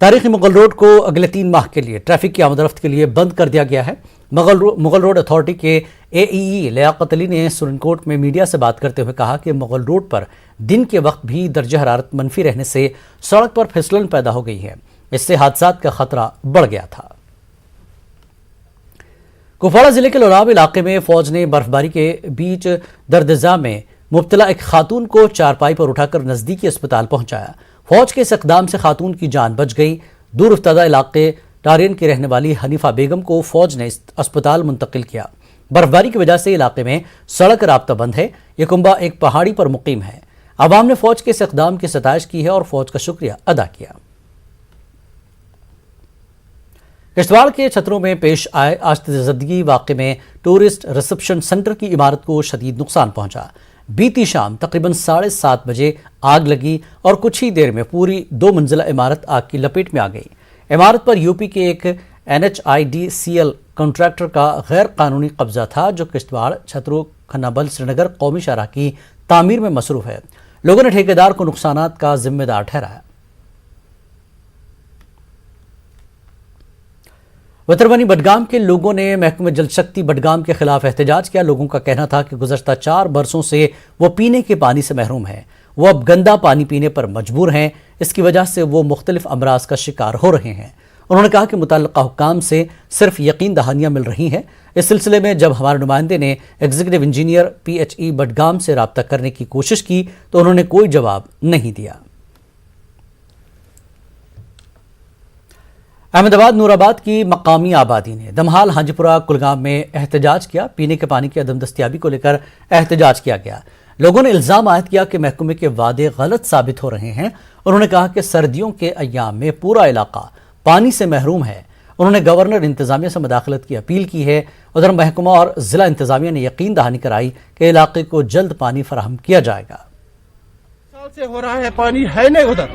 تاریخی مغل روڈ کو اگلے 3 ماہ کے لیے ٹریفک کی آمد رفت کے لیے بند کر دیا گیا ہے۔ مغل روڈ اتھارٹی کے AEE لیاقت علی نے سپریم کورٹ میں میڈیا سے بات کرتے ہوئے کہا کہ مغل روڈ پر دن کے وقت بھی درجہ حرارت منفی رہنے سے سڑک پر پھسلن پیدا ہو گئی ہے، اس سے حادثات کا خطرہ بڑھ گیا تھا۔ کپواڑہ ضلع کے لولاب علاقے میں فوج نے برفباری کے بیچ دردزا میں مبتلا ایک خاتون کو چارپائی پر اٹھا کر نزدیکی اسپتال پہنچایا۔ فوج کے اس اقدام سے خاتون کی جان بچ گئی۔ دور افتادہ علاقے ٹارین کی رہنے والی حنیفہ بیگم کو فوج نے اسپتال منتقل کیا۔ برفباری کی وجہ سے علاقے میں سڑک رابطہ بند ہے۔ یہ کنبہ ایک پہاڑی پر مقیم ہے۔ عوام نے فوج کے اس اقدام کی ستائش کی ہے اور فوج کا شکریہ ادا کیا۔ کشتواڑ کے چھتروں میں پیش آئے آتش زدگی واقعے میں ٹورسٹ ریسپشن سینٹر کی عمارت کو شدید نقصان پہنچا۔ بیتی شام تقریباً 7:30 بجے آگ لگی اور کچھ ہی دیر میں پوری 2 منزلہ عمارت آگ کی لپیٹ میں آ گئی۔ عمارت پر یوپی کے ایک NHIDCL کنٹریکٹر کا غیر قانونی قبضہ تھا، جو کشتواڑ چھترو کھنہ بل سری نگر قومی شاہراہ کی تعمیر میں مصروف ہے۔ لوگوں نے ٹھیکیدار کو نقصانات کا ذمہ دار ٹھہرایا۔ وتربنی بڈگام کے لوگوں نے محکمہ جل شکتی بڈگام کے خلاف احتجاج کیا۔ لوگوں کا کہنا تھا کہ گزشتہ 4 برسوں سے وہ پینے کے پانی سے محروم ہیں۔ وہ اب گندا پانی پینے پر مجبور ہیں، اس کی وجہ سے وہ مختلف امراض کا شکار ہو رہے ہیں۔ انہوں نے کہا کہ متعلقہ حکام سے صرف یقین دہانیاں مل رہی ہیں۔ اس سلسلے میں جب ہمارے نمائندے نے ایگزیکٹو انجینئر PHE بڈگام سے رابطہ کرنے کی کوشش کی تو انہوں نے کوئی جواب نہیں دیا۔ احمد آباد نور آباد کی مقامی آبادی نے دمہال ہانجی پورہ کلگام میں احتجاج کیا۔ پینے کے پانی کی عدم دستیابی کو لے کر احتجاج کیا گیا۔ لوگوں نے الزام عائد کیا کہ محکمے کے وعدے غلط ثابت ہو رہے ہیں۔ انہوں نے کہا کہ سردیوں کے ایام میں پورا علاقہ پانی سے محروم ہے۔ انہوں نے گورنر انتظامیہ سے مداخلت کی اپیل کی ہے۔ ادھر محکمہ اور ضلع انتظامیہ نے یقین دہانی کرائی کہ علاقے کو جلد پانی فراہم کیا جائے گا۔ سے ہو رہا ہے، پانی ہے نہیں ادھر،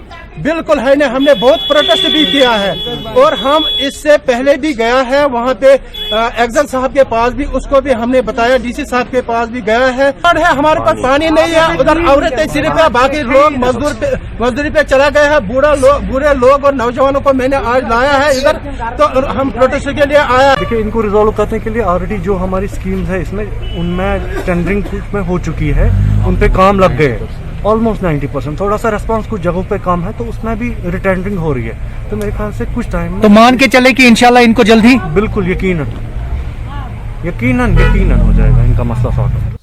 بالکل ہے نہیں۔ ہم نے بہت پروٹیسٹ بھی کیا ہے اور ہم اس سے پہلے بھی گیا ہے وہاں پہ ایگزل صاحب کے پاس بھی، اس کو بھی ہم نے بتایا، DC صاحب کے پاس بھی گیا ہے۔ ہمارے پاس پانی نہیں ہے، ادھر عورتیں صرف باقی لوگ مزدوری پہ چلا گئے ہیں۔ بوڑھے لوگ اور نوجوانوں کو میں نے آج لایا ہے ادھر، تو ہم پروٹیسٹ کے لیے آیا۔ دیکھیے، ان کو ریزالو کرنے کے لیے آلریڈی جو ہماری اسکیمز ہے اس میں ان میں ٹینڈرنگ میں ہو چکی ہے، ان پہ کام لگ گئے آلموسٹ 90%۔ تھوڑا سا ریسپانس کچھ جگہوں پہ کام ہے تو اس میں بھی ریٹینڈرنگ ہو رہی ہے، تو میرے خیال سے کچھ ٹائم تو مان کے چلے کہ انشاءاللہ ان کو جلد ہی بالکل یقیناً ہو جائے گا ان کا مسئلہ سارٹ آؤٹ۔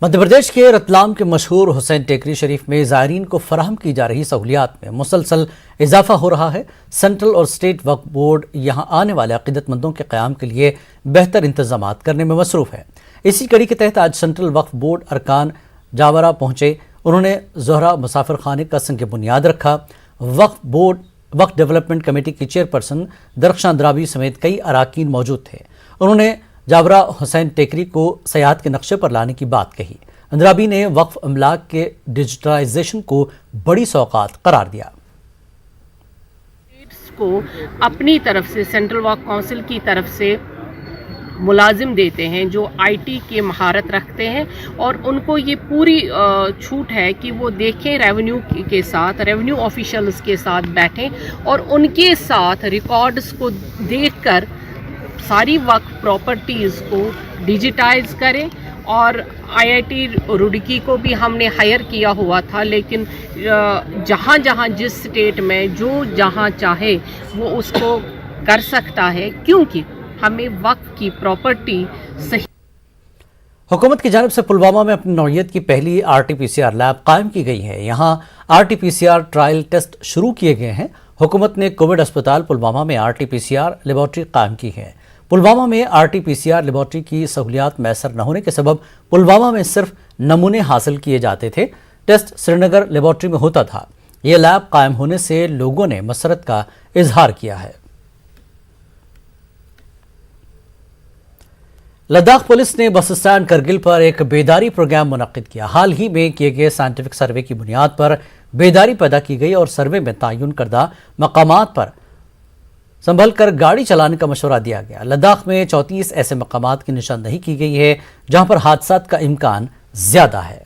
مدھیہ پردیش کے رتلام کے مشہور حسین ٹیکری شریف میں زائرین کو فراہم کی جا رہی سہولیات میں مسلسل اضافہ ہو رہا ہے۔ سینٹرل اور اسٹیٹ وقف بورڈ یہاں آنے والے عقیدت مندوں کے قیام کے لیے بہتر انتظامات کرنے میں مصروف ہے۔ اسی کڑی کے تحت آج سینٹرل وقف بورڈ ارکان جاورہ پہنچے۔ انہوں نے زہرہ مسافر خانے کا سنگ بنیاد رکھا۔ وقف ڈیولپمنٹ کمیٹی کی چیئرپرسن درخشاں اندرابی سمیت کئی اراکین موجود تھے۔ انہوں نے جاورہ حسین ٹیکری کو سیاحت کے نقشے پر لانے کی بات کہی۔ اندرابی نے وقف املاک کے ڈیجیٹلائزیشن کو بڑی سوغات قرار دیا۔ کو اپنی طرف سے سینٹرل وقف کونسل کی طرف سے ملازم دیتے ہیں جو IT کے مہارت رکھتے ہیں، اور ان کو یہ پوری چھوٹ ہے کہ وہ دیکھیں ریونیو آفیشلز کے ساتھ بیٹھیں اور ان کے ساتھ ریکارڈز کو دیکھ کر ساری وقف پراپرٹیز کو ڈیجیٹائز کریں۔ اور IIT روڑکی کو بھی ہم نے ہائر کیا ہوا تھا، لیکن جہاں جس سٹیٹ میں جو جہاں چاہے وہ اس کو کر سکتا ہے، کیونکہ ہمیں وقف کی پراپرٹی صحیح۔ حکومت کی جانب سے پلوامہ میں اپنی نوعیت کی پہلی RT-PCR لیب قائم کی گئی ہے۔ یہاں RT-PCR ٹرائل ٹیسٹ شروع کیے گئے ہیں۔ حکومت نے کووڈ اسپتال پلوامہ میں RT-PCR لیبارٹری قائم کی ہے۔ پلوامہ میں RT-PCR لیبارٹری کی سہولیات میسر نہ ہونے کے سبب پلوامہ میں صرف نمونے حاصل کیے جاتے تھے۔ ٹیسٹ سری نگر لیبارٹری میں ہوتا تھا۔ یہ لیب قائم ہونے سے لوگوں نے مسرت کا اظہار کیا ہے۔ لداخ پولیس نے بس اسٹینڈ کرگل پر ایک بیداری پروگرام منعقد کیا۔ حال ہی میں کیے گئے سائنٹیفک سروے کی بنیاد پر بیداری پیدا کی گئی اور سروے میں تعین کردہ مقامات پر سنبھل کر گاڑی چلانے کا مشورہ دیا گیا۔ لداخ میں 34 ایسے مقامات کی نشاندہی کی گئی ہے جہاں پر حادثات کا امکان زیادہ ہے۔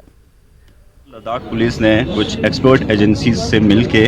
لداخ پولیس نے کچھ ایکسپرٹ ایجنسیز سے مل کے